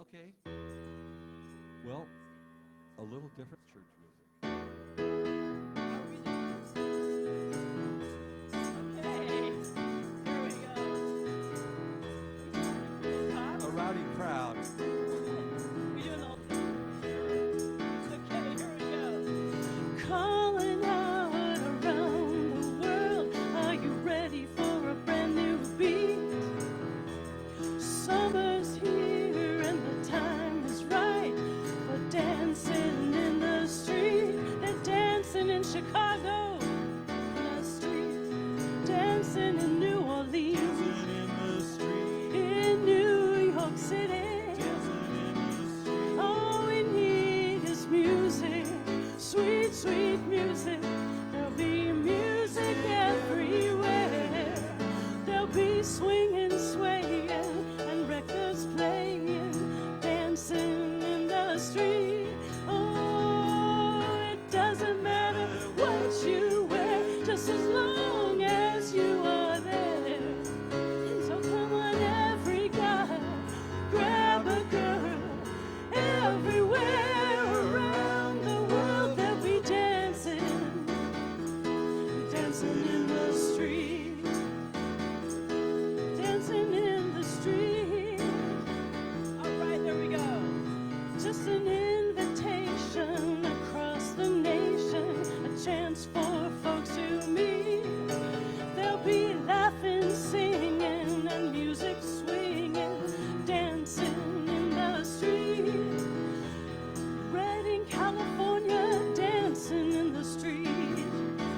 Okay. Well, a little different church music. Okay, here we go. A rowdy crowd. We doing all okay, here we go. Calling out around the world. Are you ready for a brand new beat? Summer's here and the time is right for dancing in the street. They're dancing in Chicago in the street, dancing in New Orleans, Dancing in the street. in New York City. Dancing in the street. All we need is music, sweet, sweet music. There'll be music everywhere. There'll be swinging, swaying, and records playing, dancing in the street. Oh, it doesn't matter what you wear, just as long as you are there. So come on, every guy, grab a girl. Everywhere around the world they'll be dancing, dancing in the street, dancing in the street. All right, there we go. Just an invitation across the nation, a chance for folks to meet. They'll be laughing, singing, and music swinging, dancing in the street. Redding, California, dancing in the street.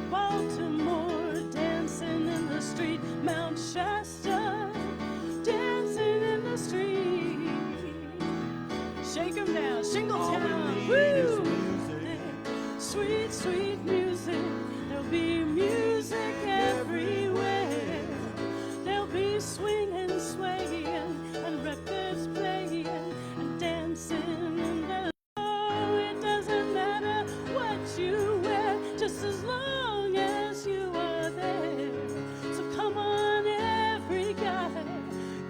Baltimore, dancing in the street. Mount Shasta, dancing in the street. Shake 'em down, Shingletown, woo! Sweet, sweet music. There'll be music everywhere. There'll be swinging, swaying, and records playing, and dancing in the. Oh, it doesn't matter what you wear, just as long as you are there. So come on, every guy,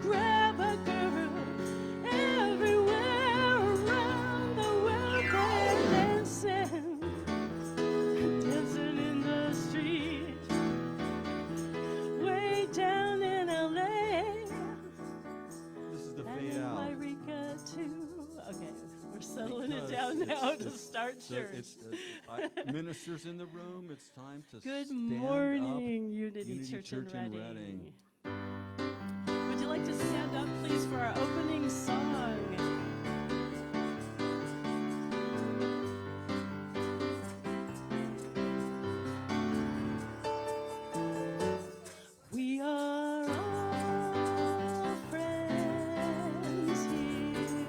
grab a girl. Everywhere around the world they're dancing, dancing in the street. Way down in LA. This is the And fade in out. Eureka too. Okay, we're settling it Because down now to it's- start So church. it's ministers in the room. It's time to Good stand morning, up. Unity Church in in Reading. Would you like to stand up, please, for our opening song? We are all friends here.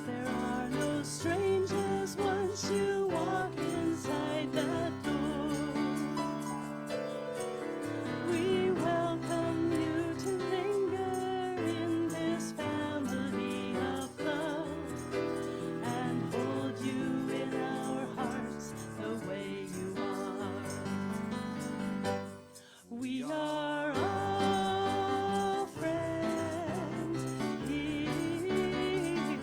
There are no strangers once you walk inside that door. We welcome you to linger in this family of love and hold you in our hearts the way you are. We are all friends here.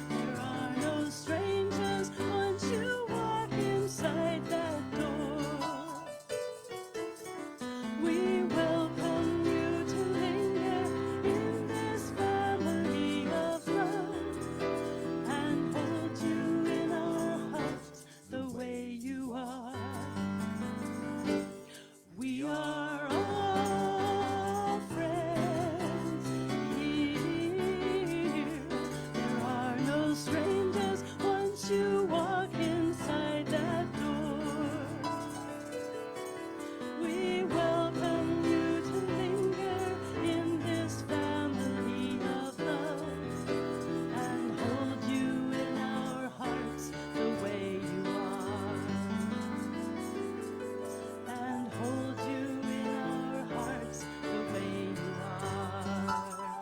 There are no strangers once you walk inside that door. We welcome you to linger in this family of love and hold you in our hearts the way you are. We are all friends here. There are no strangers once you walk inside that door. We welcome you to linger in this family of love and hold you in our hearts the way you are. And hold you in our hearts the way you are.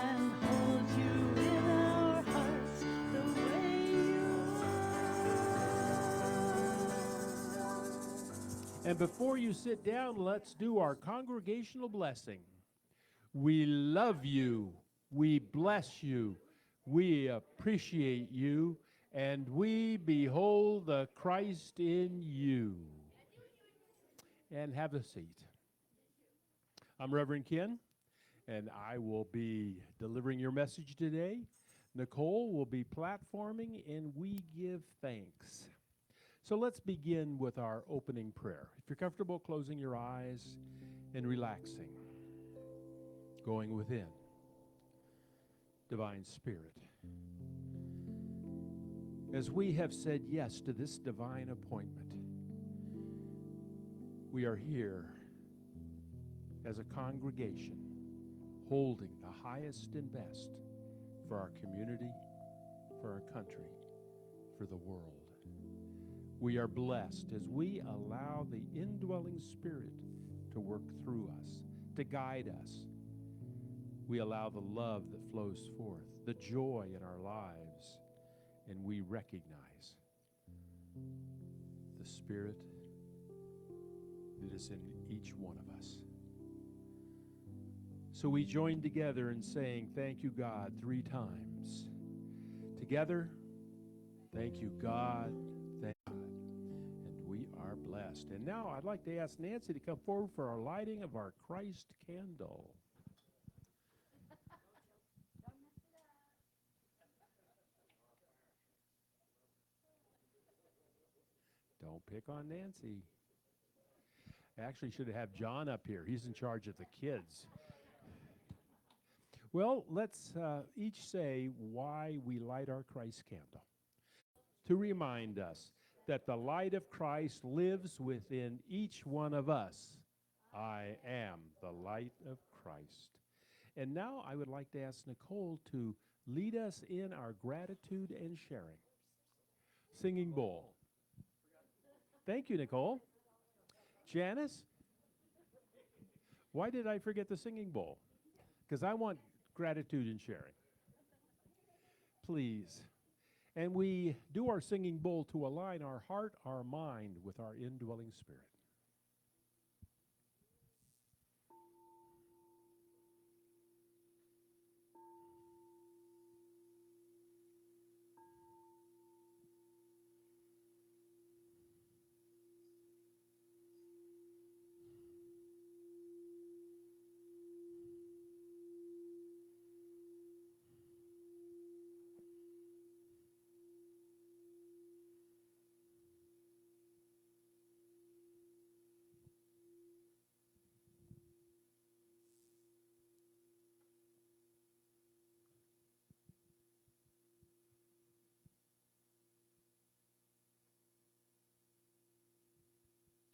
And hold you in our hearts the way you are. And before you sit down, let's do our congregational blessing. We love you. We bless you. We appreciate you. And we behold the Christ in you. And have a seat. I'm Reverend Ken, and I will be delivering your message today. Nicole will be platforming, and we give thanks. So let's begin with our opening prayer. If you're comfortable closing your eyes and relaxing, going within. Divine Spirit, as we have said yes to this divine appointment, we are here as a congregation holding the highest and best for our community, for our country, for the world. We are blessed as we allow the indwelling Spirit to work through us, to guide us. We allow the love that flows forth, the joy in our lives, and we recognize the Spirit that is in each one of us. So we join together in saying, thank you, God, 3 times. Together, thank you, God, thank God. And we are blessed. And now I'd like to ask Nancy to come forward for our lighting of our Christ candle. Don't pick on Nancy. I actually should have John up here. He's in charge of the kids. Well, let's each say why we light our Christ candle. To remind us that the light of Christ lives within each one of us. I am the light of Christ. And now I would like to ask Nicole to lead us in our gratitude and sharing. Singing bowl. Thank you, Nicole. Janice, why did I forget the singing bowl? Because I want gratitude and sharing. Please. And we do our singing bowl to align our heart, our mind with our indwelling Spirit.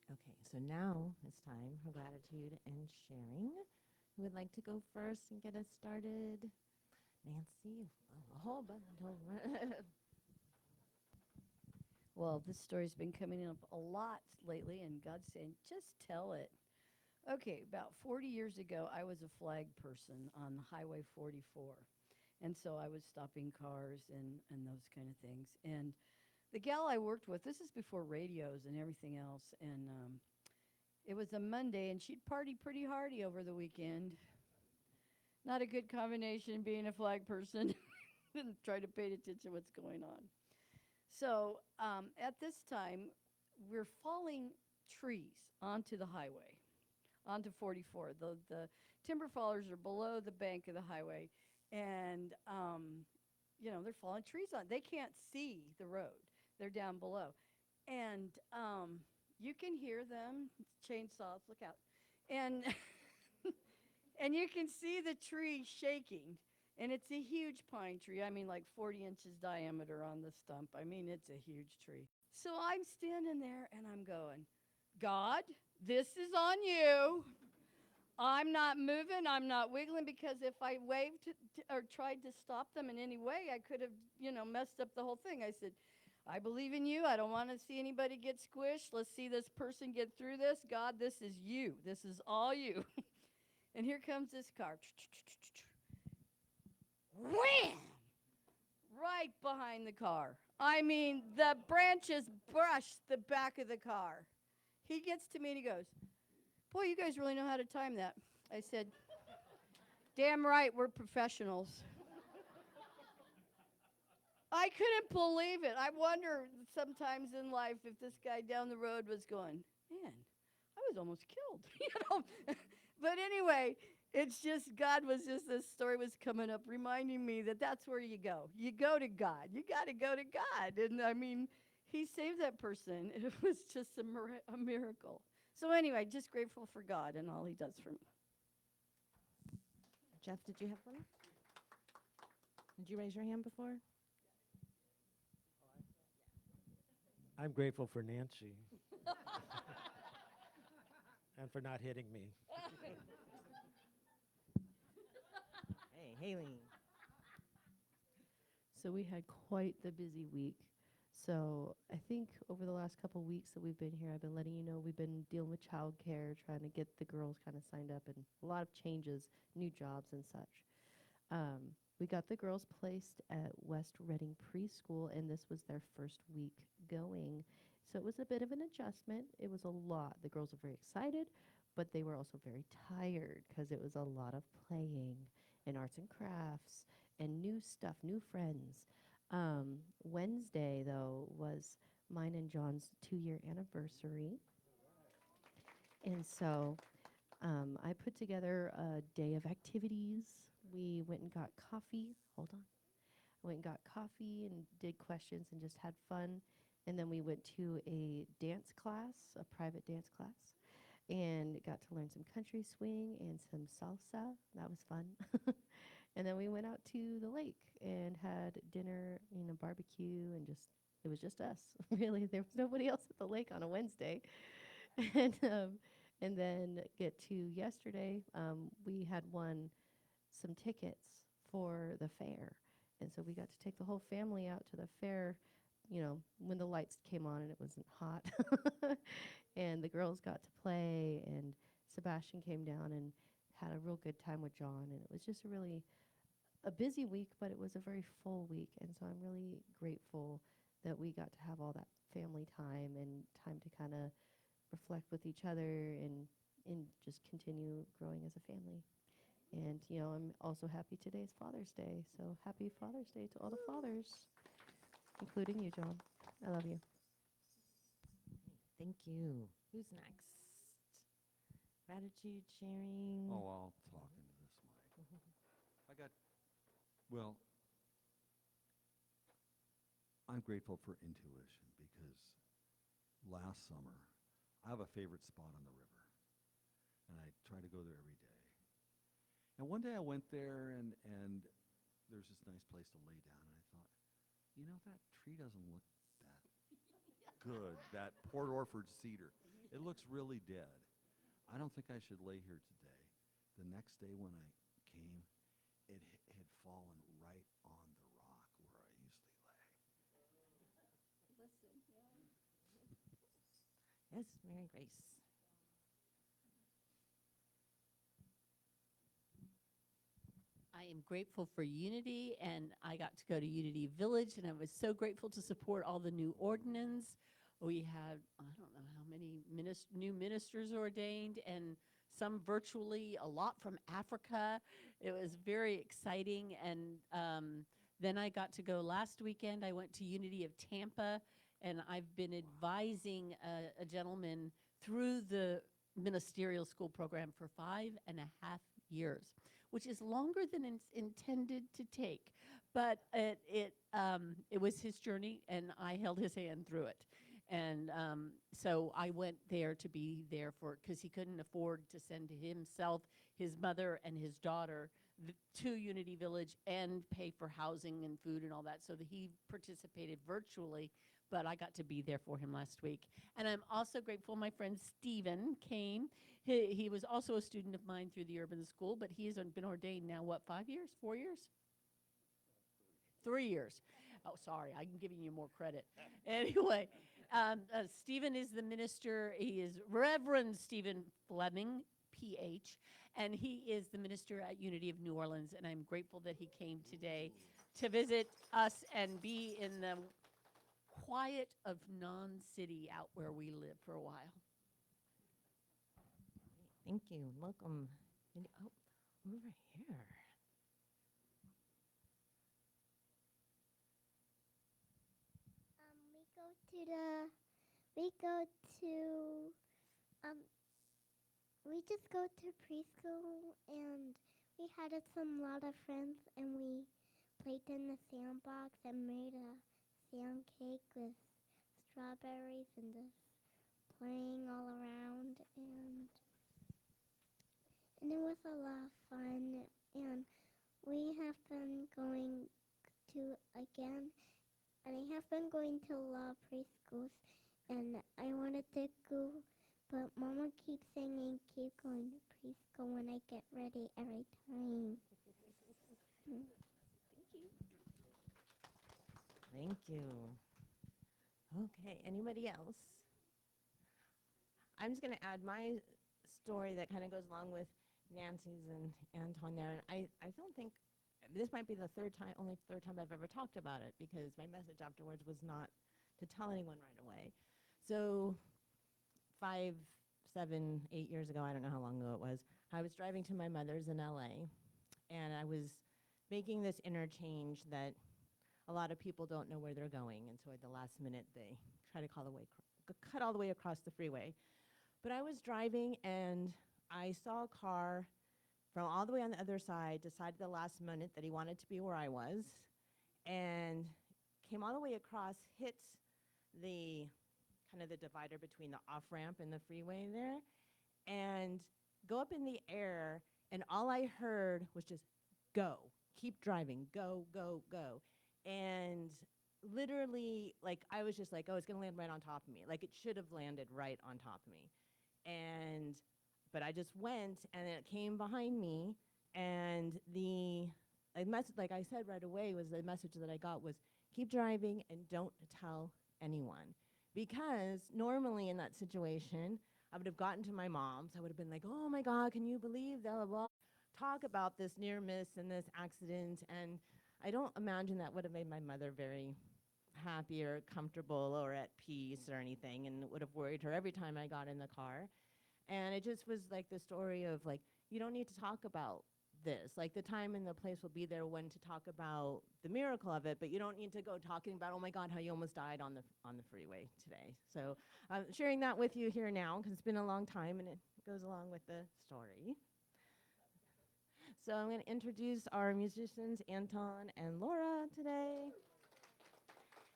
Okay, so now it's time for gratitude and sharing. Who would like to go first and get us started? Nancy, a whole bunch. Well, this story's been coming up a lot lately, and God's saying, just tell it. Okay, about 40 years ago, I was a flag person on Highway 44. And so I was stopping cars and those kind of things. And the gal I worked with, this is before radios and everything else, and it was a Monday, and she'd party pretty hardy over the weekend. Not a good combination being a flag person and try to pay attention to what's going on. So at this time, we're falling trees onto the highway, onto 44. The timber fallers are below the bank of the highway, and they're falling trees on. They can't see the road. They're down below. And you can hear them, chainsaws, look out. And and you can see the tree shaking. And it's a huge pine tree. I mean, like 40 inches diameter on the stump. I mean, it's a huge tree. So I'm standing there and I'm going, God, this is on you. I'm not moving. I'm not wiggling, because if I waved or tried to stop them in any way, I could have, messed up the whole thing. I said, I believe in you. I don't want to see anybody get squished. Let's see this person get through this. God, this is you. This is all you. And here comes this car. Wham! Right behind the car. I mean, the branches brushed the back of the car. He gets to me and he goes, boy, you guys really know how to time that. I said, Damn right, we're professionals. I couldn't believe it. I wonder sometimes in life if this guy down the road was going, man, I was almost killed, But anyway, it's just God was just this story was coming up, reminding me that that's where you go. You go to God. You got to go to God, and I mean, He saved that person. It was just a miracle. So anyway, just grateful for God and all He does for me. Jeff, did you have one? Did you raise your hand before? I'm grateful for Nancy and for not hitting me. Hey, Haley. So we had quite the busy week. So I think over the last couple of weeks that we've been here, I've been letting you know we've been dealing with childcare, trying to get the girls kind of signed up, and a lot of changes, new jobs and such. We got the girls placed at West Reading Preschool, and this was their first week going. So it was a bit of an adjustment. It was a lot. The girls were very excited, but they were also very tired because it was a lot of playing and arts and crafts and new stuff, new friends. Wednesday, though, was mine and John's 2-year anniversary. And so I put together a day of activities. We went and got coffee. Hold on. I went and got coffee and did questions and just had fun. And then we went to a dance class, a private dance class, and got to learn some country swing and some salsa. That was fun. And then we went out to the lake and had dinner, barbecue, and it was just us. Really, there was nobody else at the lake on a Wednesday. And then get to yesterday, we had won some tickets for the fair. And so we got to take the whole family out to the fair, when the lights came on and it wasn't hot. And the girls got to play, and Sebastian came down and had a real good time with John. And it was just a busy week, but it was a very full week. And so I'm really grateful that we got to have all that family time and time to kind of reflect with each other and just continue growing as a family. And, I'm also happy today's Father's Day. So happy Father's Day to all the fathers, including you, John. I love you. Thank you. Who's next? Gratitude sharing. Oh, I'll talk into this mic. Well, I'm grateful for intuition because last summer, I have a favorite spot on the river, and I try to go there every day. And one day I went there, and there's this nice place to lay down, and I thought, that tree doesn't look that good, that Port Orford cedar. It looks really dead. I don't think I should lay here today. The next day when I came, it had fallen right on the rock where I usually lay. Yes, Mary Grace. I am grateful for Unity, and I got to go to Unity Village, and I was so grateful to support all the new ordinance. We had, I don't know how many new ministers ordained, and some virtually, a lot from Africa. It was very exciting, and then I got to go last weekend. I went to Unity of Tampa, and I've been advising a gentleman through the ministerial school program for 5.5 years, which is longer than it's intended to take. But it was his journey, and I held his hand through it. And so I went there to be there because he couldn't afford to send himself, his mother, and his daughter to Unity Village and pay for housing and food and all that. So that he participated virtually, but I got to be there for him last week. And I'm also grateful my friend Stephen came. He was also a student of mine through the urban school, but he has been ordained now, 5 years, 4 years? 3 years. Oh, sorry, I'm giving you more credit. Anyway, Stephen is the minister. He is Reverend Stephen Fleming, Ph, and he is the minister at Unity of New Orleans, and I'm grateful that he came today to visit us and be in the quiet of non-city out where we live for a while. Thank you. Welcome. over here. We go to we just go to preschool, and we had some lot of friends, and we played in the sandbox and made a sand cake with strawberries and just playing all around, and it was a lot of fun. And we have been going to again, and I have been going to a lot of preschools, and I wanted to go, but Mama keeps saying keep going to preschool when I get ready every time. Thank you. Okay, anybody else? I'm just going to add my story that kind of goes along with Nancy's and Anton there. And I don't think, this might be the only third time I've ever talked about it, because my message afterwards was not to tell anyone right away. So 5, 7, 8 years ago, I don't know how long ago it was, I was driving to my mother's in LA, and I was making this interchange that a lot of people don't know where they're going, and so at the last minute they try to cut all the way across the freeway. But I was driving, and I saw a car from all the way on the other side, decided the last minute that he wanted to be where I was, and came all the way across, hit the kind of the divider between the off-ramp and the freeway there, and go up in the air, and all I heard was just, go, keep driving, go, go, go. And literally, like, I was just like, oh, it's gonna land right on top of me. Like, it should have landed right on top of me. But I just went, and it came behind me, and the message, like I said right away, was the message that I got was, keep driving and don't tell anyone. Because normally in that situation, I would have gotten to my mom's, I would have been like, oh my God, can you believe that? Well, talk about this near miss and this accident, and I don't imagine that would have made my mother very happy or comfortable or at peace or anything, and would have worried her every time I got in the car. And it just was like the story of, like, you don't need to talk about this. Like, the time and the place will be there when to talk about the miracle of it, but you don't need to go talking about, oh my God, how you almost died on the freeway today. So I'm sharing that with you here now, because it's been a long time, and it goes along with the story. So I'm going to introduce our musicians, Anton and Laura, today.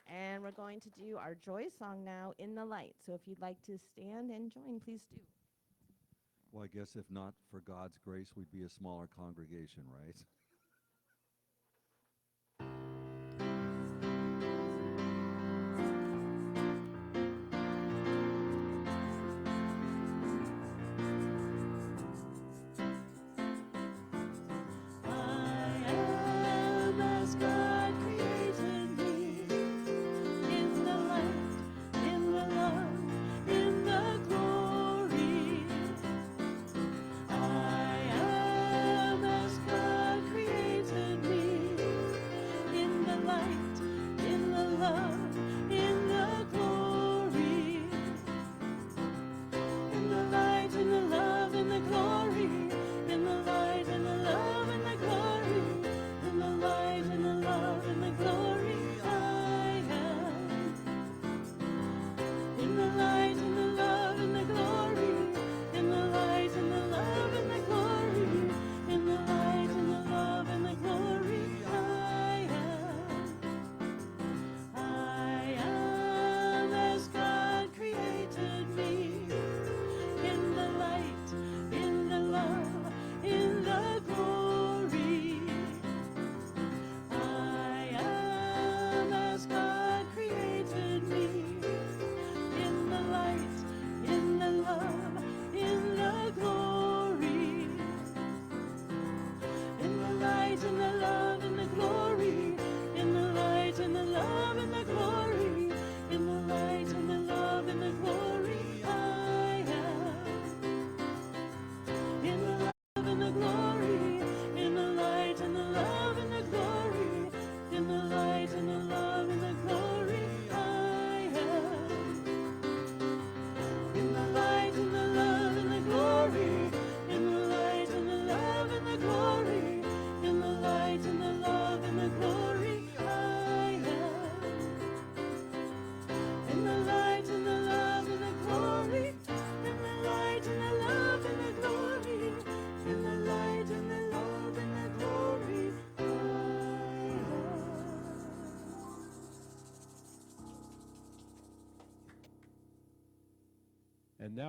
And we're going to do our joy song now, In the Light. So if you'd like to stand and join, please do. Well, I guess if not for God's grace, we'd be a smaller congregation, right? In the light and the love and the glory,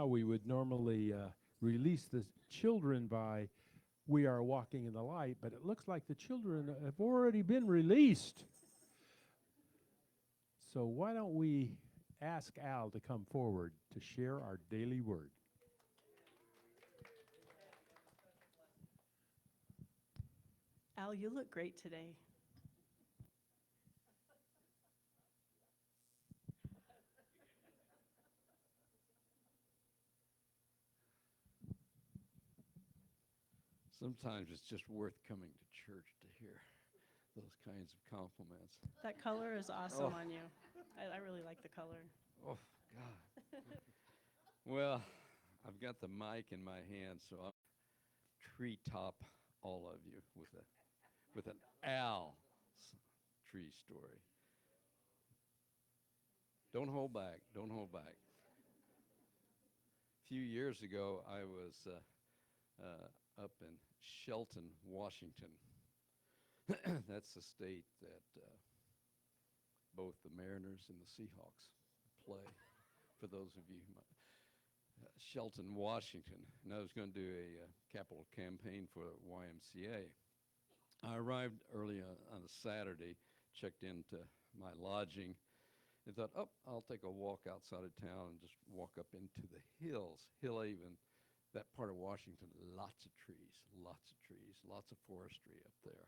now we would normally release the children by "We Are Walking in the Light," but it looks like the children have already been released. So why don't we ask Al to come forward to share our daily word? Al, you look great today. Sometimes it's just worth coming to church to hear those kinds of compliments. That color is awesome Oh. on you. I really like the color. Oh, God. Well, I've got the mic in my hand, so I'll treetop all of you with an Al tree story. Don't hold back. Don't hold back. A few years ago, I was up in Shelton, Washington. That's the state that both the Mariners and the Seahawks play, for those of you who might. Shelton, Washington, and I was going to do a capital campaign for YMCA. I arrived early on a Saturday, checked into my lodging, and thought, oh, I'll take a walk outside of town and just walk up into the hills, Hill Haven, that part of Washington, lots of trees, lots of forestry up there.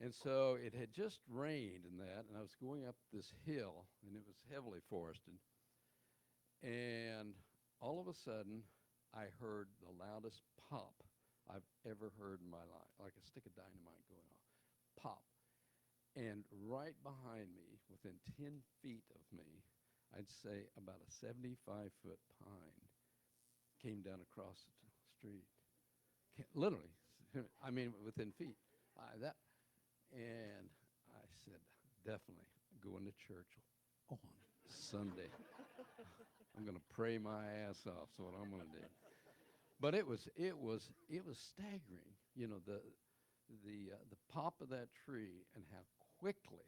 And so it had just rained and that, and I was going up this hill, and it was heavily forested. And all of a sudden, I heard the loudest pop I've ever heard in my life, like a stick of dynamite going off. Pop. And right behind me, within 10 feet of me, I'd say about a 75-foot pine came down across the street. Literally, I mean, within feet. And I said, definitely going to church on Sunday. I'm going to pray my ass off. That's what I'm going to do. But it was staggering, you know, the pop of that tree and how quickly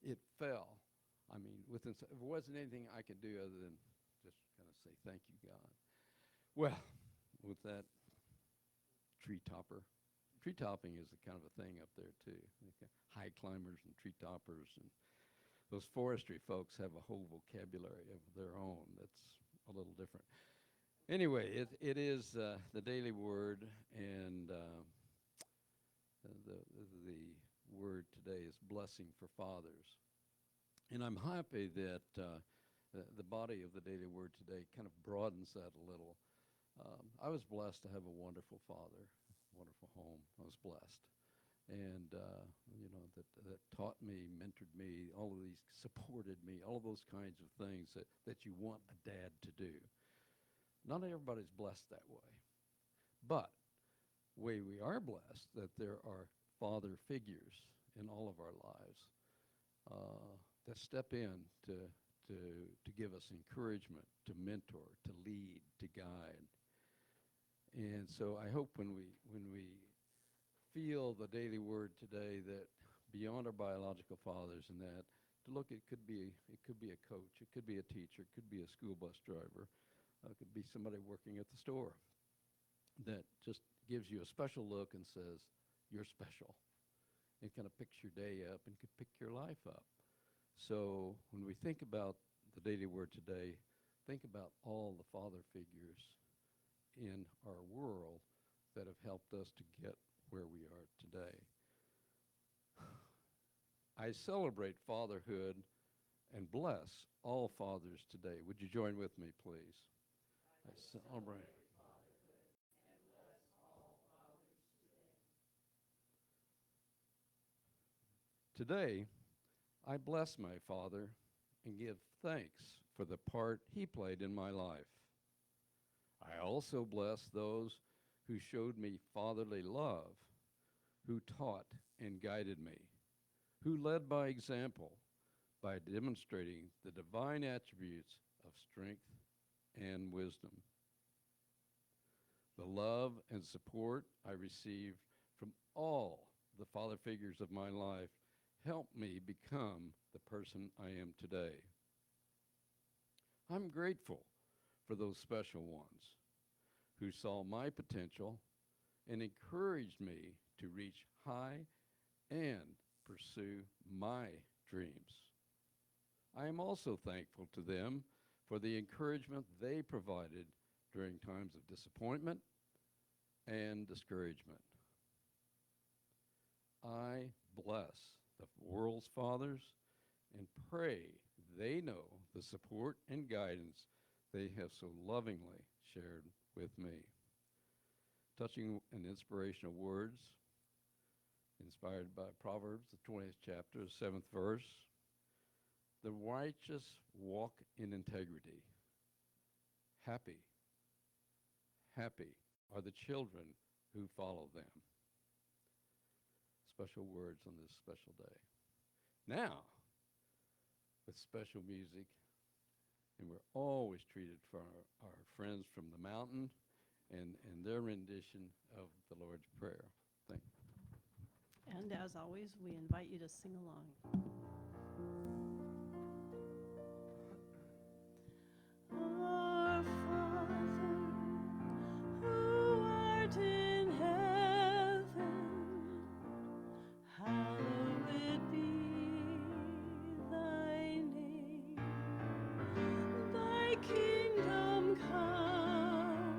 it fell. I mean, there wasn't anything I could do other than just kind of say, thank you, God. Well, with that tree topping is a kind of a thing up there, too. High climbers and tree toppers, and those forestry folks have a whole vocabulary of their own that's a little different. Anyway, it is the daily word, and the word today is blessing for fathers. And I'm happy that the body of the daily word today kind of broadens that a little. I was blessed to have a wonderful father, wonderful home. I was blessed. And, you know, that taught me, mentored me, all of these supported me, all of those kinds of things that you want a dad to do. Not everybody's blessed that way. But we are blessed that there are father figures in all of our lives that step in to give us encouragement, to mentor, to lead, to guide. And so I hope when we feel the daily word today that beyond our biological fathers and that, to look, it could be a coach, it could be a teacher, it could be a school bus driver, it could be somebody working at the store that just gives you a special look and says, you're special. It kind of picks your day up and could pick your life up. So when we think about the daily word today, think about all the father figures in our world that have helped us to get where we are today. I celebrate fatherhood and bless all fathers today. Would you join with me, please? I celebrate. Today, I bless my father and give thanks for the part he played in my life. I also bless those who showed me fatherly love, who taught and guided me, who led by example by demonstrating the divine attributes of strength and wisdom. The love and support I received from all the father figures of my life helped me become the person I am today. I'm grateful for those special ones who saw my potential and encouraged me to reach high and pursue my dreams. I am also thankful to them for the encouragement they provided during times of disappointment and discouragement. I bless the world's fathers and pray they know the support and guidance they have so lovingly shared with me. Touching and inspirational words inspired by Proverbs, the 20th chapter, 7th verse. The righteous walk in integrity. Happy, happy are the children who follow them. Special words on this special day. Now, with special music, and we're always treated for our friends from the mountain and their rendition of the Lord's Prayer. Thank you. And as always, we invite you to sing along. Our Father, who art in heaven, hallowed be thy name. Thy kingdom come,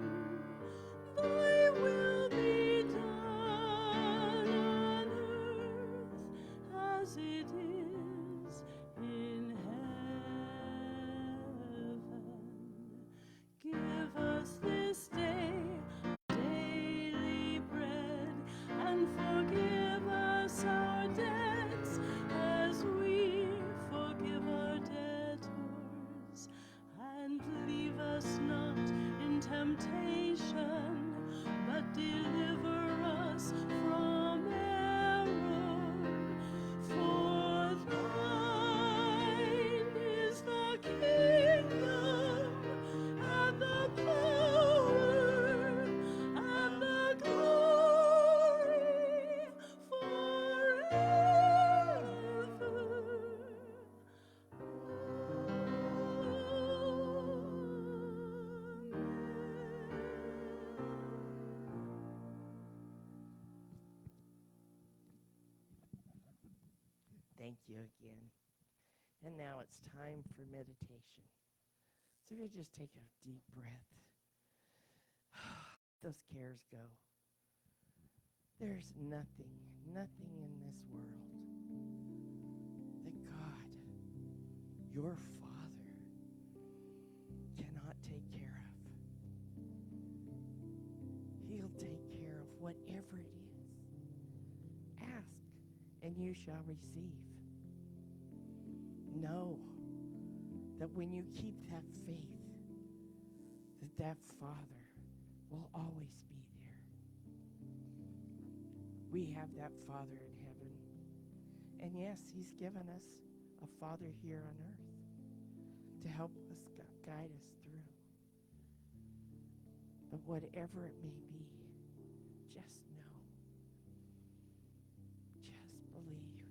thy will be done on earth as it is in heaven. Give us this day our daily bread, and forgive us our debts as we forgive our debtors. And leave us not in temptation, but deliver us from error. For thine is the kingdom and the power and the glory forever. Thank you again. And now it's time for meditation. So if you just take a deep breath, those cares go. There's nothing in this world that God, your Father, cannot take care of. He'll take care of whatever it is. Ask, and you shall receive. Know that when you keep that faith, that Father will always be there. We have that Father in heaven. And yes, he's given us a Father here on earth to help us guide us through. But whatever it may be, just know. Just believe.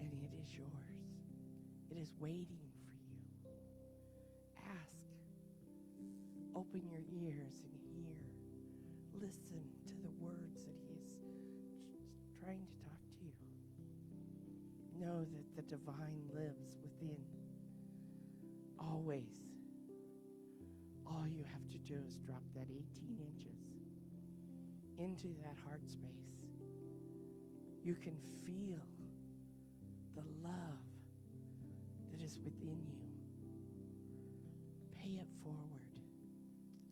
And it is yours. It is waiting for you. Ask. Open your ears and hear. Listen to the words that he is trying to talk to you. Know that the divine lives within. Always. All you have to do is drop that 18 inches into that heart space. You can feel the love that is within you. Pay it forward.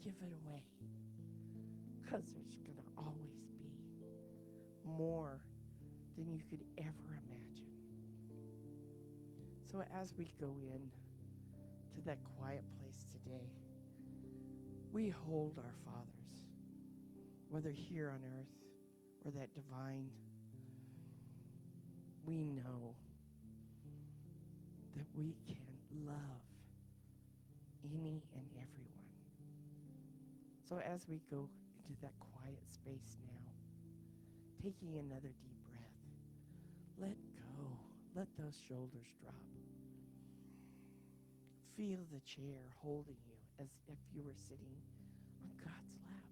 Give it away. Because there's going to always be more than you could ever imagine. So as we go in to that quiet place today, we hold our fathers, whether here on earth or that divine. We know that we can love any and everyone. So as we go into that quiet space now, taking another deep breath, let go. Let those shoulders drop. feel the chair holding you as if you were sitting on God's lap.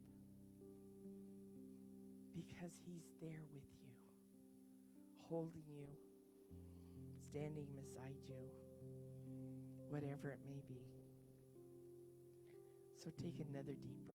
Because he's there with you, holding you, standing beside you, whatever it may be. So take another deep breath.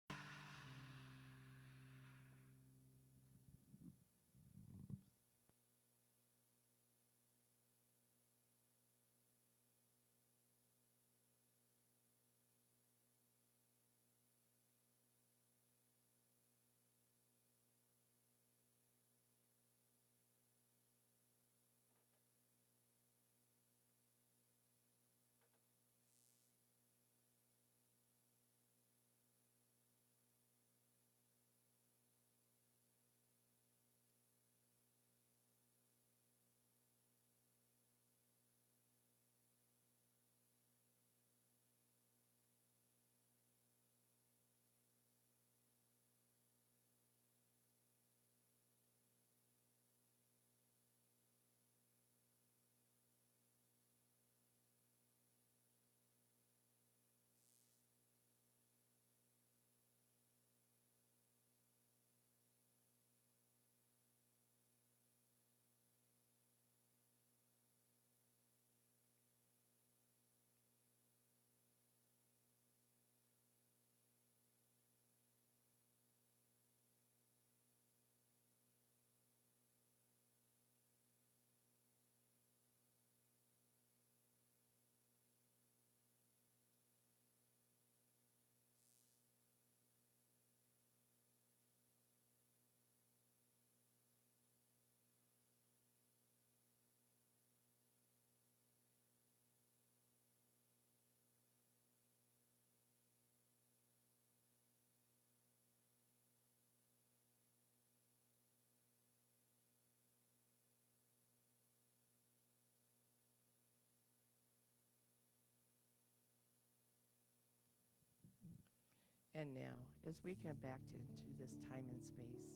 And now, as we come back into this time and space,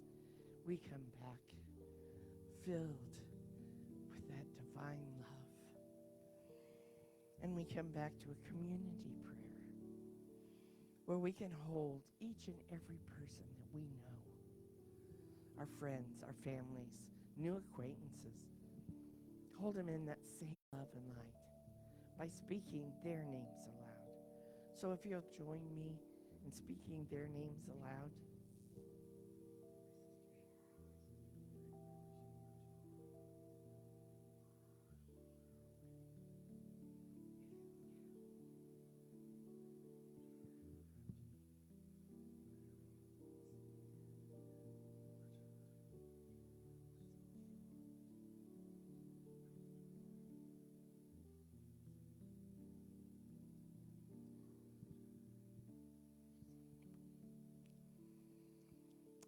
we come back filled with that divine love. And we come back to a community prayer where we can hold each and every person that we know, our friends, our families, new acquaintances, hold them in that same love and light by speaking their names aloud. So if you'll join me in speaking their names aloud.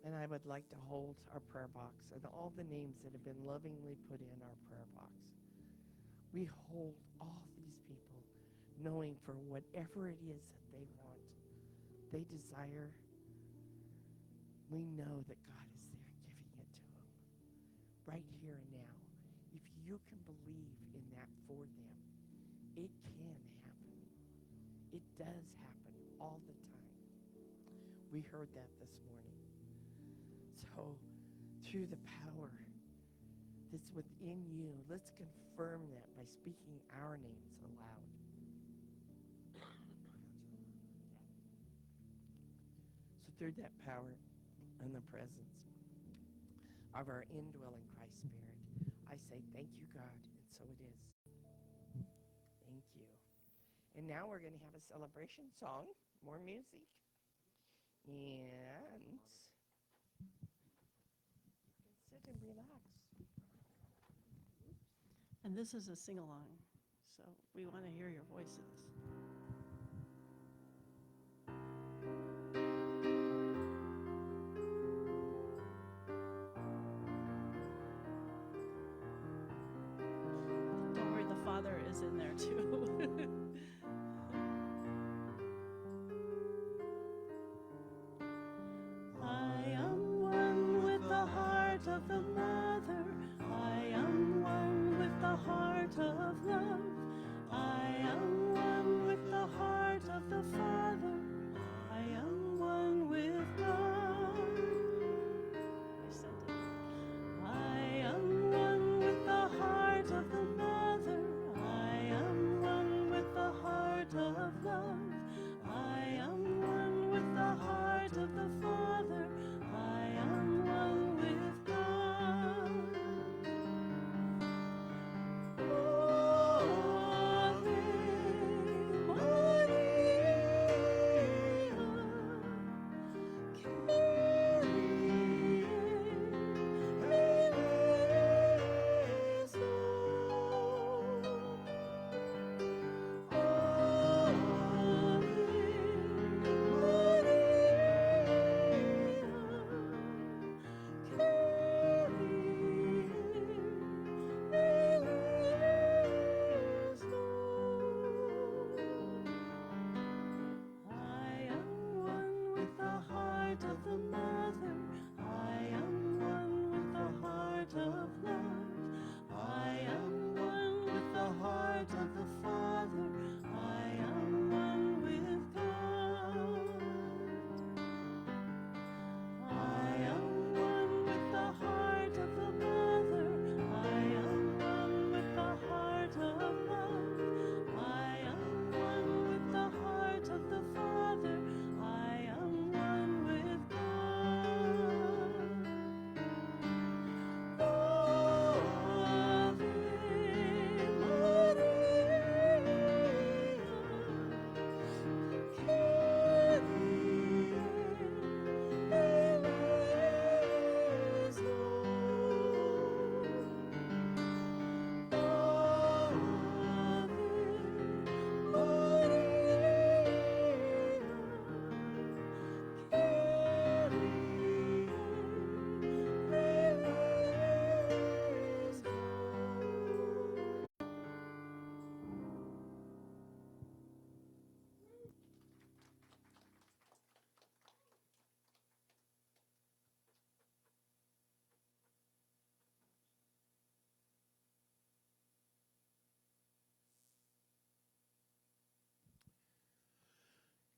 And I would like to hold our prayer box and all the names that have been lovingly put in our prayer box. We hold all these people knowing for whatever it is that they want, they desire, we know that God is there giving it to them right here and now. If you can believe in that for them, it can happen. It does happen all the time. We heard that this morning. So, through the power that's within you, let's confirm that by speaking our names aloud. So, through that power and the presence of our indwelling Christ Spirit, I say, thank you, God, and so it is. Thank you. And now we're going to have a celebration song, more music, and sit and relax. And this is a sing-along, so we want to hear your voices. Don't worry, the Father is in there too. I am one with the heart of the Mother. I am one with the heart of love. I am one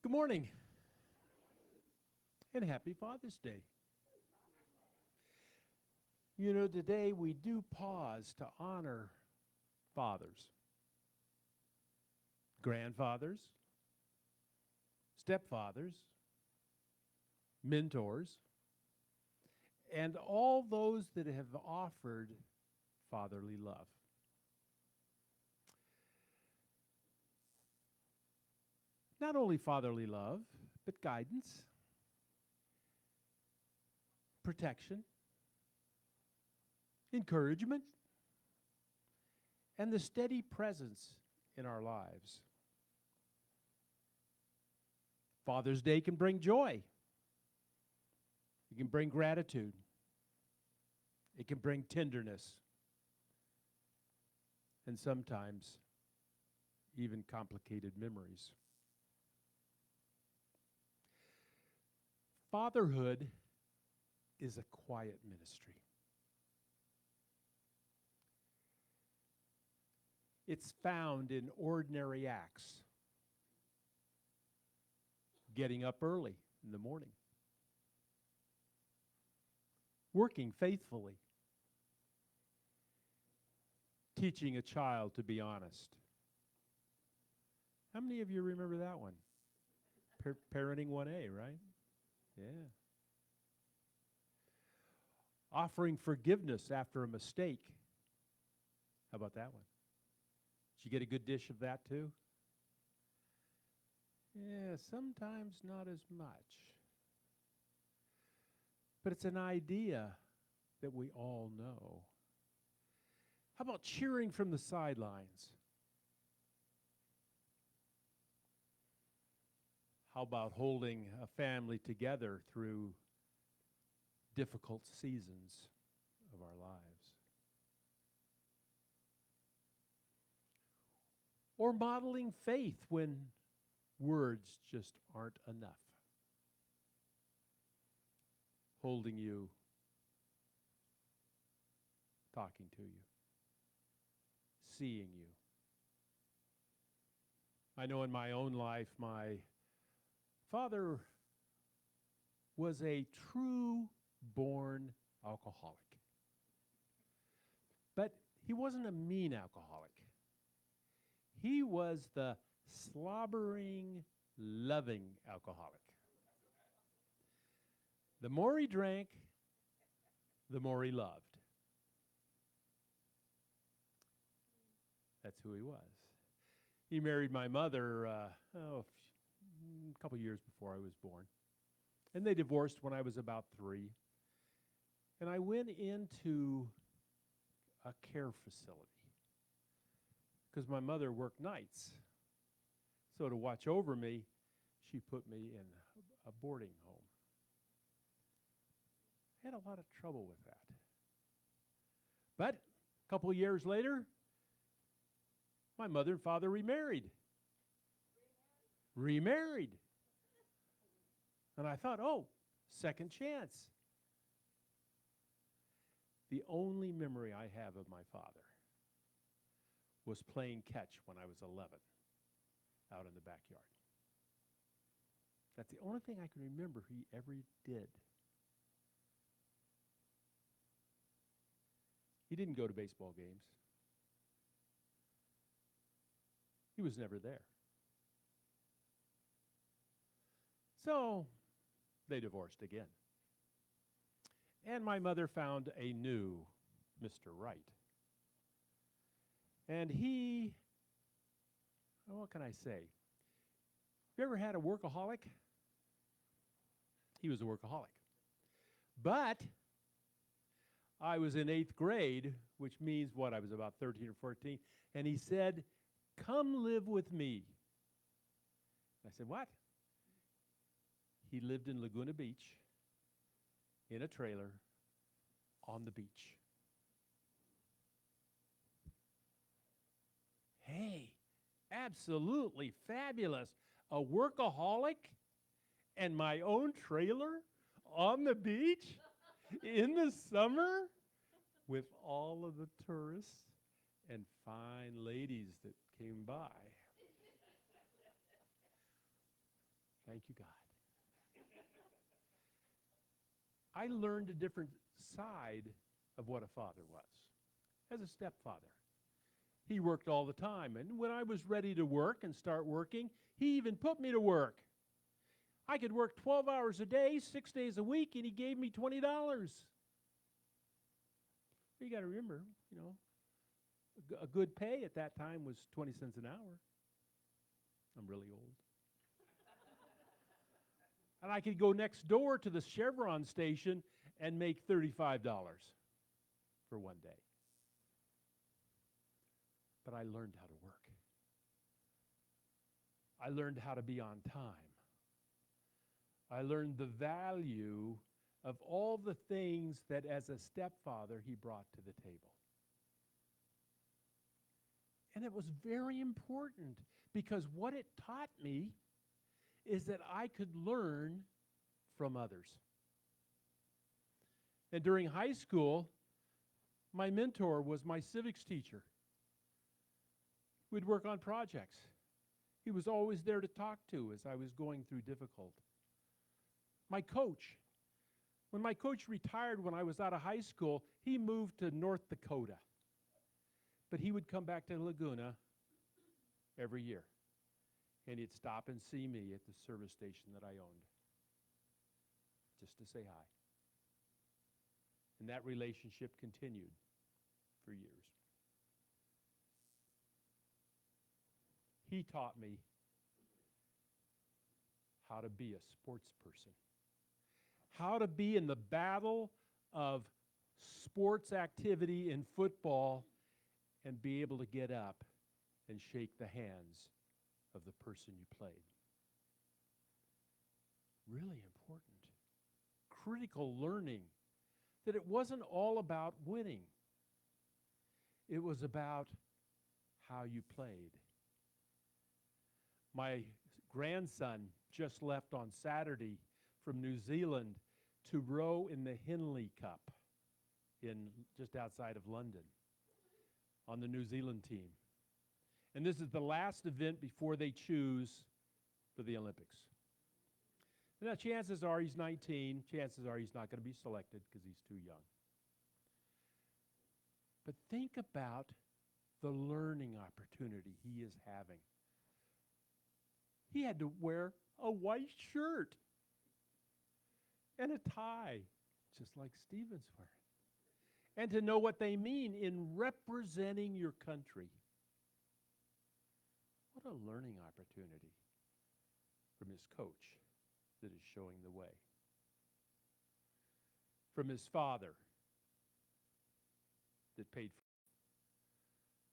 Good morning and happy Father's Day. You know, today we do pause to honor fathers, grandfathers, stepfathers, mentors, and all those that have offered fatherly love. Not only fatherly love, but guidance, protection, encouragement, and the steady presence in our lives. Father's Day can bring joy. It can bring gratitude. It can bring tenderness. And sometimes even complicated memories. Fatherhood is a quiet ministry. It's found in ordinary acts. Getting up early in the morning. Working faithfully. Teaching a child to be honest. How many of you remember that one? Parenting 1A, right? Yeah. Offering forgiveness after a mistake. How about that one? Did you get a good dish of that too? Yeah, sometimes not as much. But it's an idea that we all know. How about cheering from the sidelines? How about holding a family together through difficult seasons of our lives? Or modeling faith when words just aren't enough. Holding you, talking to you, seeing you. I know in my own life, my father was a true born alcoholic. But he wasn't a mean alcoholic. He was the slobbering, loving alcoholic. The more he drank, the more he loved. That's who he was. He married my mother a couple years before I was born. And they divorced when I was about 3. And I went into a care facility because my mother worked nights. So to watch over me, she put me in a boarding home. I had a lot of trouble with that. But a couple of years later, my mother and father remarried. Remarried. And I thought, oh, second chance. The only memory I have of my father was playing catch when I was 11 out in the backyard. That's the only thing I can remember he ever did. He didn't go to baseball games. He was never there. So they divorced again. And my mother found a new Mr. Right. And he, what can I say? You ever had a workaholic? He was a workaholic. But I was in 8th grade, which means what? I was about 13 or 14. And he said, "Come live with me." I said, "What?" He lived in Laguna Beach in a trailer on the beach. Hey, absolutely fabulous. A workaholic and my own trailer on the beach in the summer with all of the tourists and fine ladies that came by. Thank you, God. I learned a different side of what a father was as a stepfather. He worked all the time, and when I was ready to work and start working, he even put me to work. I could work 12 hours a day, 6 days a week, and he gave me $20. You got to remember, a good pay at that time was 20 cents an hour. I'm really old. And I could go next door to the Chevron station and make $35 for one day. But I learned how to work. I learned how to be on time. I learned the value of all the things that as a stepfather he brought to the table. And it was very important because what it taught me is that I could learn from others. And during high school, my mentor was my civics teacher. We'd work on projects. He was always there to talk to as I was going through difficult. My coach, when my coach retired when I was out of high school, he moved to North Dakota. But he would come back to Laguna every year. And he'd stop and see me at the service station that I owned, just to say hi. And that relationship continued for years. He taught me how to be a sports person, how to be in the battle of sports activity in football and be able to get up and shake the hands of the person you played. Really important. Critical learning that it wasn't all about winning. It was about how you played. My grandson just left on Saturday from New Zealand to row in the Henley Cup just outside of London on the New Zealand team. And this is the last event before they choose for the Olympics. Now, chances are he's 19. Chances are he's not going to be selected because he's too young. But think about the learning opportunity he is having. He had to wear a white shirt and a tie, just like Stephen's wearing. And to know what they mean in representing your country. What a learning opportunity from his coach that is showing the way. From his father that paid for it.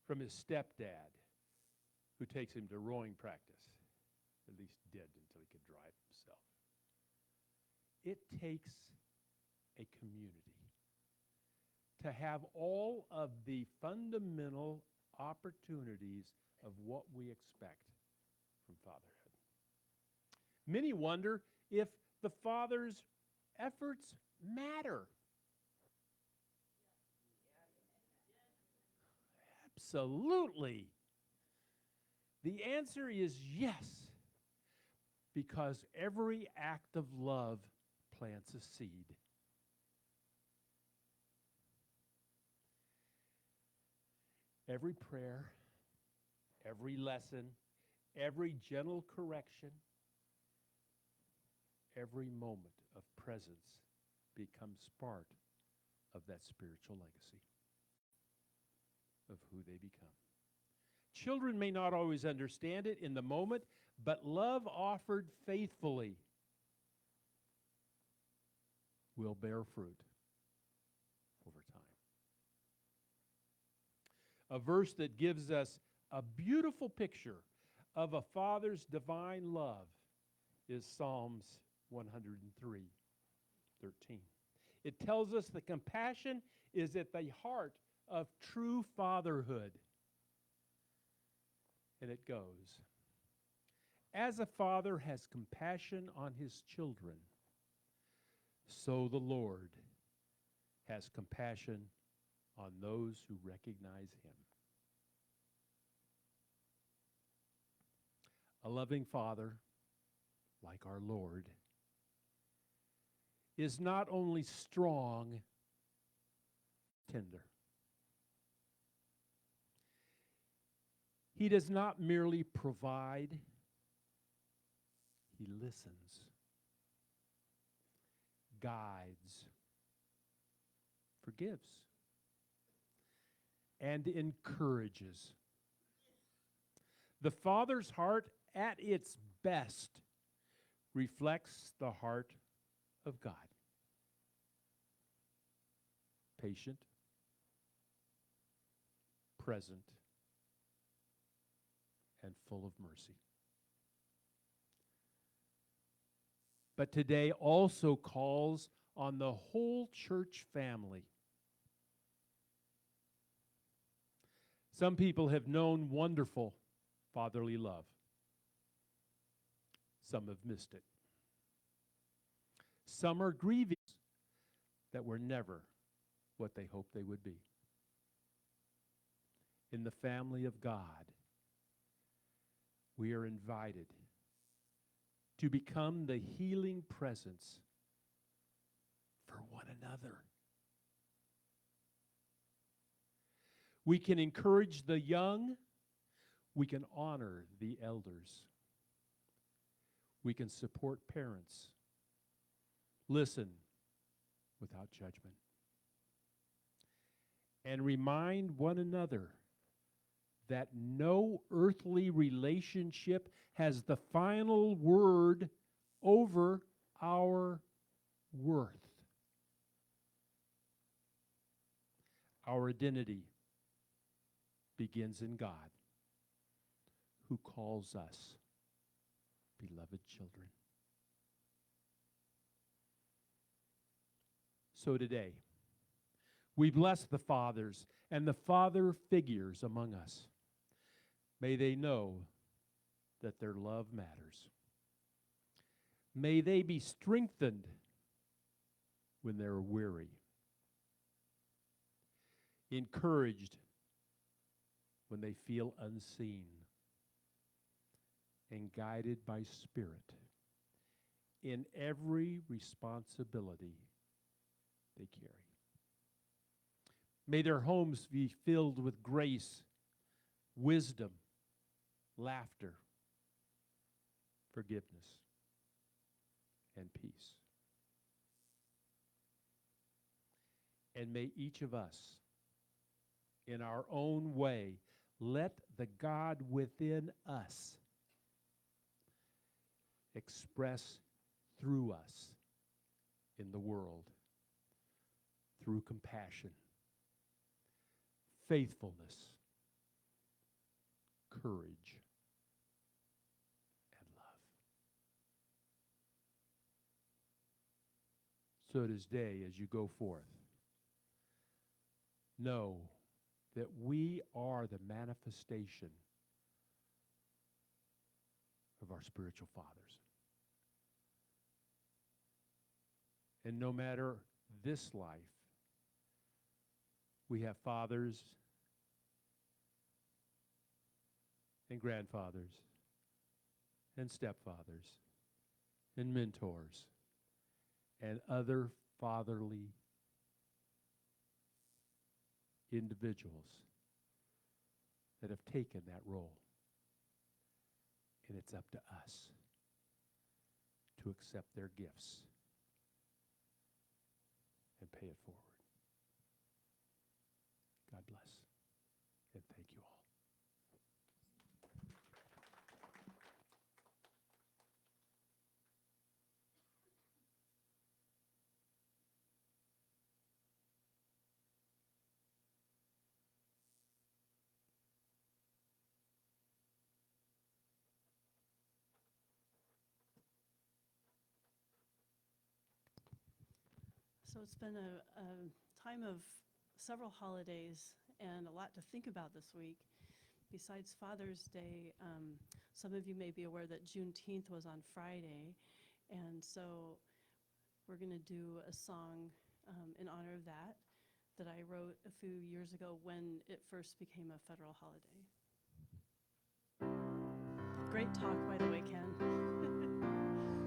From his stepdad who takes him to rowing practice. At least did until he could drive himself. It takes a community to have all of the fundamental opportunities of what we expect from fatherhood. Many wonder if the father's efforts matter. Absolutely. The answer is yes, because every act of love plants a seed. Every prayer, every lesson, every gentle correction, every moment of presence becomes part of that spiritual legacy of who they become. Children may not always understand it in the moment, but love offered faithfully will bear fruit over time. A verse that gives us a beautiful picture of a father's divine love is Psalms 103:13. It tells us that compassion is at the heart of true fatherhood. And it goes, as a father has compassion on his children, so the Lord has compassion on those who recognize him. A loving father like our Lord, is not only strong, tender. He does not merely provide, he listens, guides, forgives, and encourages. The Father's heart, at its best, reflects the heart of God. Patient, present, and full of mercy. But today also calls on the whole church family. Some people have known wonderful fatherly love. Some have missed it. Some are grieving that were never what they hoped they would be. In the family of God, we are invited to become the healing presence for one another. We can encourage the young. We can honor the elders. We can support parents. Listen without judgment. And remind one another that no earthly relationship has the final word over our worth. Our identity begins in God, who calls us beloved children. So today, we bless the fathers and the father figures among us. May they know that their love matters. May they be strengthened when they're weary, encouraged when they feel unseen, and guided by Spirit in every responsibility they carry. May their homes be filled with grace, wisdom, laughter, forgiveness, and peace. And may each of us, in our own way, let the God within us express through us in the world through compassion, faithfulness, courage, and love. So this day, as you go forth, know that we are the manifestation of our spiritual fathers. And no matter this life, we have fathers and grandfathers and stepfathers and mentors and other fatherly individuals that have taken that role. And it's up to us to accept their gifts and pay it forward. God bless, and thank you all. So it's been a time of several holidays and a lot to think about this week. Besides Father's Day, some of you may be aware that Juneteenth was on Friday, and so we're going to do a song in honor of that I wrote a few years ago when it first became a federal holiday. Great talk, by the way, Ken.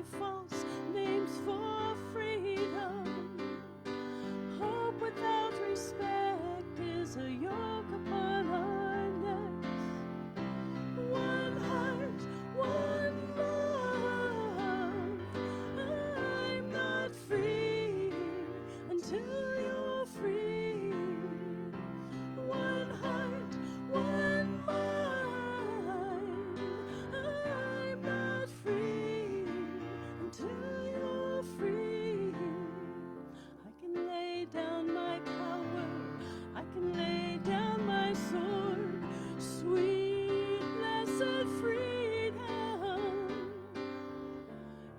false names for freedom. Hope without respect is a yoke upon our necks. One heart, one love. I'm not free until you're free. One heart, one mind. I'm not free until you're free. I can lay down my power, I can lay down my sword. Sweet, blessed freedom.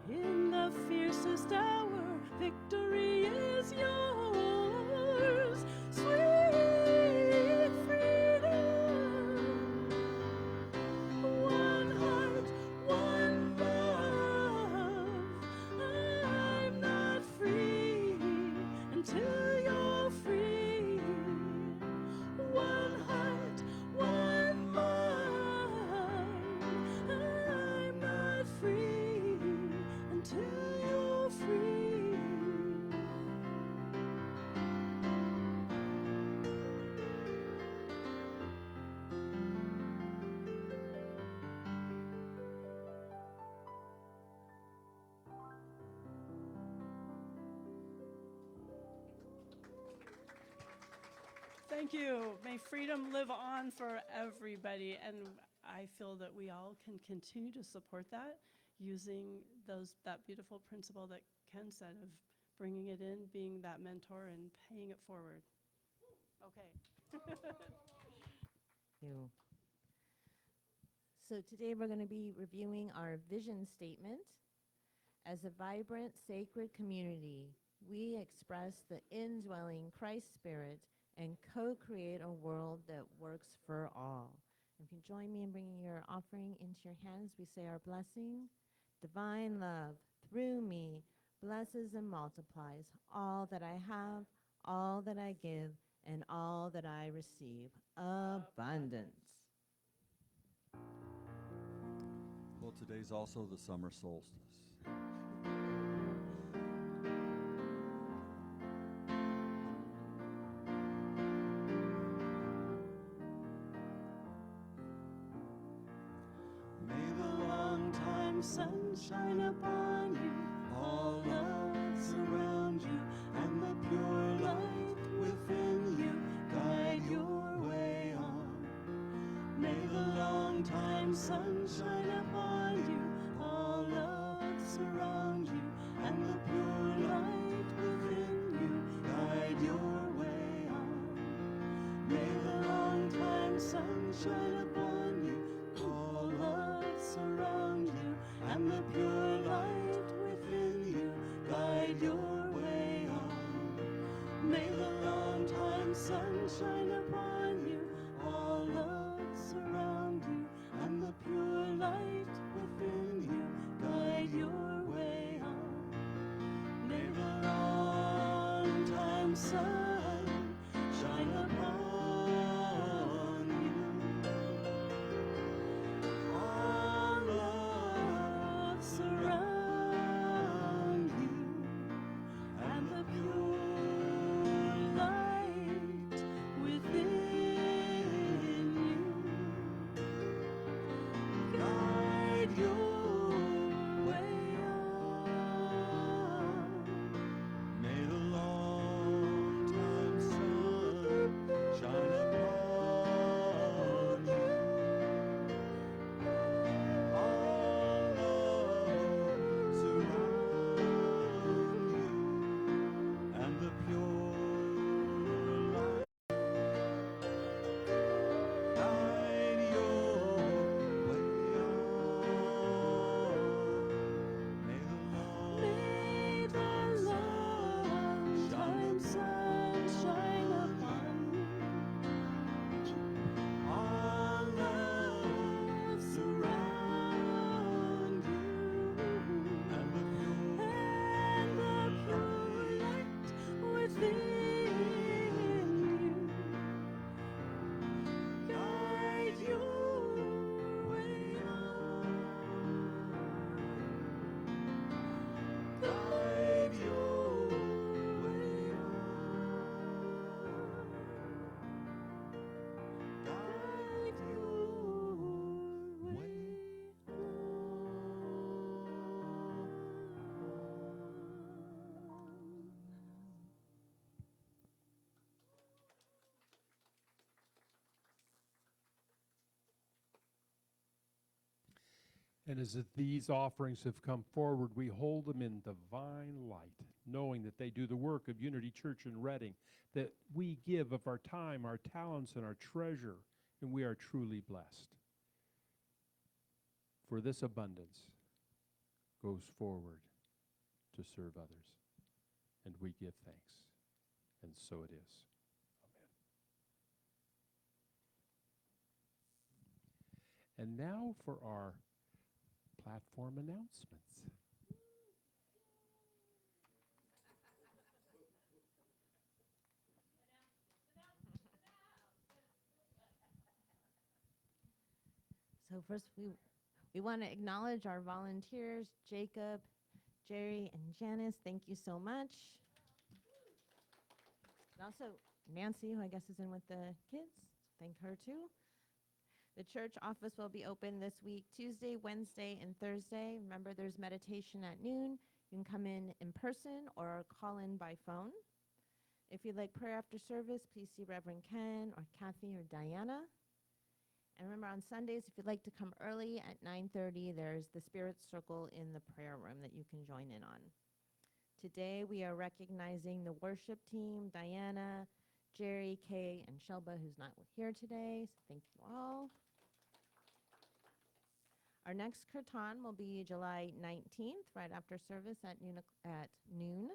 In the fiercest hour, victory is yours. Sweet freedom. One heart, one love. I'm not free until you're free. One heart, one mind. I'm not free until you're free. Thank you. May freedom live on for everybody. And I feel that we all can continue to support that using that beautiful principle that Ken said of bringing it in, being that mentor, and paying it forward. Okay. You. So today we're going to be reviewing our vision statement. As a vibrant, sacred community, we express the indwelling Christ spirit and co-create a world that works for all. If you join me in bringing your offering into your hands, we say our blessing. Divine love, through me, blesses and multiplies all that I have, all that I give, and all that I receive. Abundance. Well, today's also the summer solstice. May the long-time sun shine upon you, all love surround you, and the pure light within you guide your way on. May the long-time sun shine upon you, all love surround you, and the pure light within you guide your way on. May the long-time sun shine upon you, all love surround you, and the pure light within you guide your way on. May the long-time sun shine upon you, all love surround you, and the pure light within you guide your way on. May the long-time sun shine upon you. All love surround you, and the pure light within you guide your way on. May the long And as these offerings have come forward, we hold them in divine light, knowing that they do the work of Unity Church in Reading, that we give of our time, our talents, and our treasure, and we are truly blessed. For this abundance goes forward to serve others, and we give thanks. And so it is. Amen. And now for our platform announcements. So first, we want to acknowledge our volunteers, Jacob, Jerry, and Janice. Thank you so much. And also Nancy, who I guess is in with the kids. Thank her too. The church office will be open this week, Tuesday, Wednesday, and Thursday. Remember, there's meditation at noon. You can come in person or call in by phone. If you'd like prayer after service, please see Reverend Ken or Kathy or Diana. And remember, on Sundays, if you'd like to come early at 9:30, there's the Spirit Circle in the prayer room that you can join in on. Today, we are recognizing the worship team, Diana, Jerry, Kay, and Shelba, who's not here today. So thank you all. Our next kirtan will be July 19th, right after service at noon.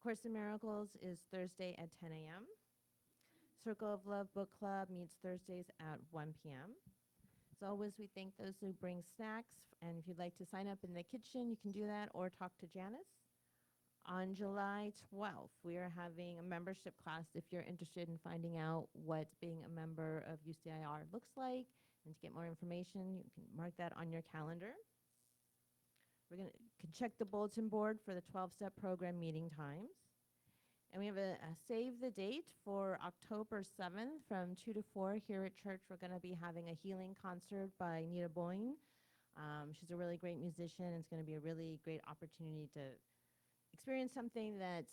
Course in Miracles is Thursday at 10 a.m. Circle of Love Book Club meets Thursdays at 1 p.m. As always, we thank those who bring snacks, and if you'd like to sign up in the kitchen, you can do that or talk to Janice. On July 12th, we are having a membership class if you're interested in finding out what being a member of UCIR looks like. And to get more information, you can mark that on your calendar. We're going to check the bulletin board for the 12-step program meeting times. And we have a save the date for October 7th from 2 to 4 here at church. We're going to be having a healing concert by Nita Boyne. She's a really great musician. It's going to be a really great opportunity to experience something that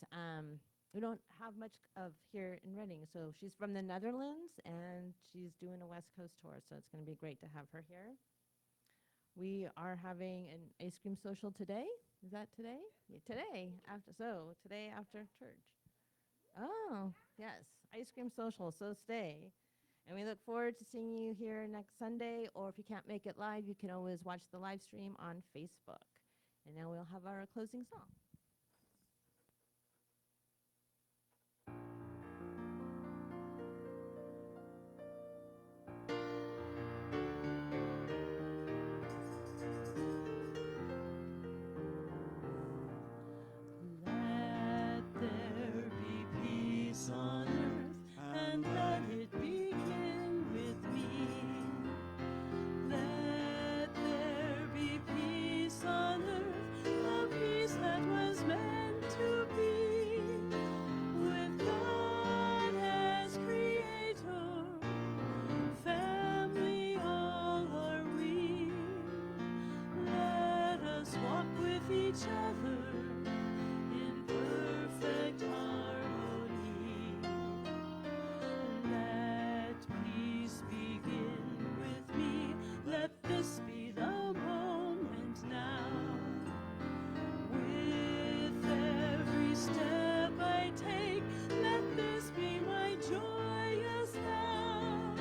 we don't have much of here in Reading. So she's from the Netherlands, and she's doing a West Coast tour, so it's going to be great to have her here. We are having an ice cream social today. Is that today? Yeah, today after church. Oh, yes, ice cream social, so stay. And we look forward to seeing you here next Sunday, or if you can't make it live, you can always watch the live stream on Facebook. And now we'll have our closing song. Let there be peace on earth, and let it begin with me. Let there be peace on earth, a peace that was meant to be, with God as creator, family all are we. Let us walk with each other in perfect harmony. Let peace begin with me. Let this be the moment now. With every step I take, let this be my joyous now.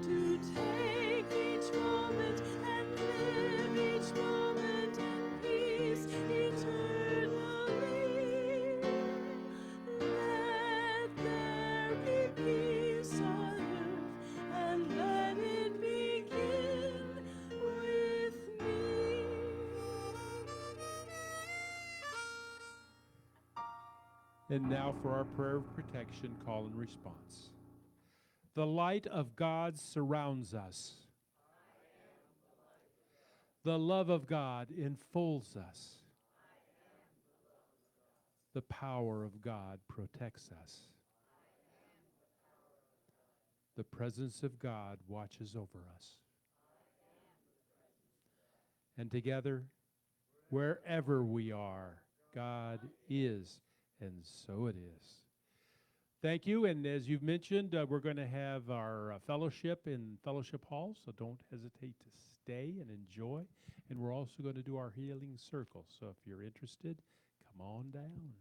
To take each moment and live each moment in peace eternally. Let there be peace on earth, and let it begin with me. And now for our prayer of protection, call and response. The light of God surrounds us. The love of God enfolds us. The power of God protects us. The presence of God watches over us. And together, wherever we are, God is, and so it is. Thank you. And as you've mentioned, we're going to have our fellowship in Fellowship Hall, so don't hesitate to stay and enjoy. And we're also going to do our healing circle. So if you're interested, come on down.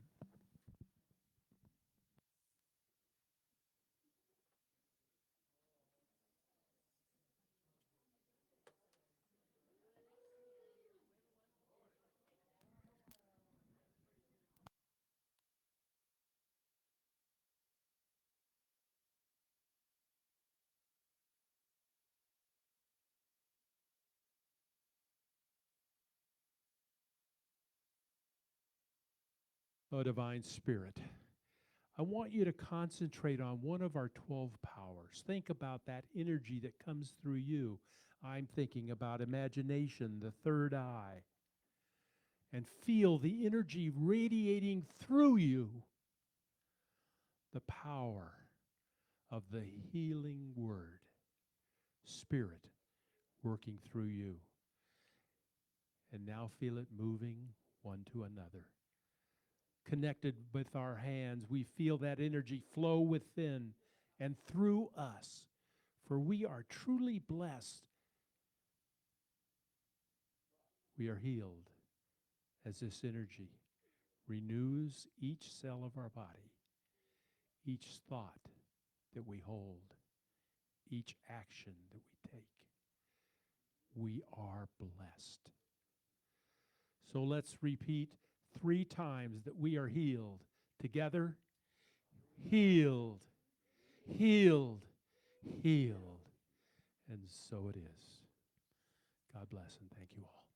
Oh, Divine Spirit, I want you to concentrate on one of our 12 powers. Think about that energy that comes through you. I'm thinking about imagination, the third eye, and feel the energy radiating through you, the power of the healing word, Spirit working through you. And now feel it moving one to another. Connected with our hands, we feel that energy flow within and through us, for we are truly blessed. We are healed as this energy renews each cell of our body, each thought that we hold, each action that we take. We are blessed. So let's repeat 3 times that we are healed. Together, healed, healed, healed. And so it is. God bless and thank you all.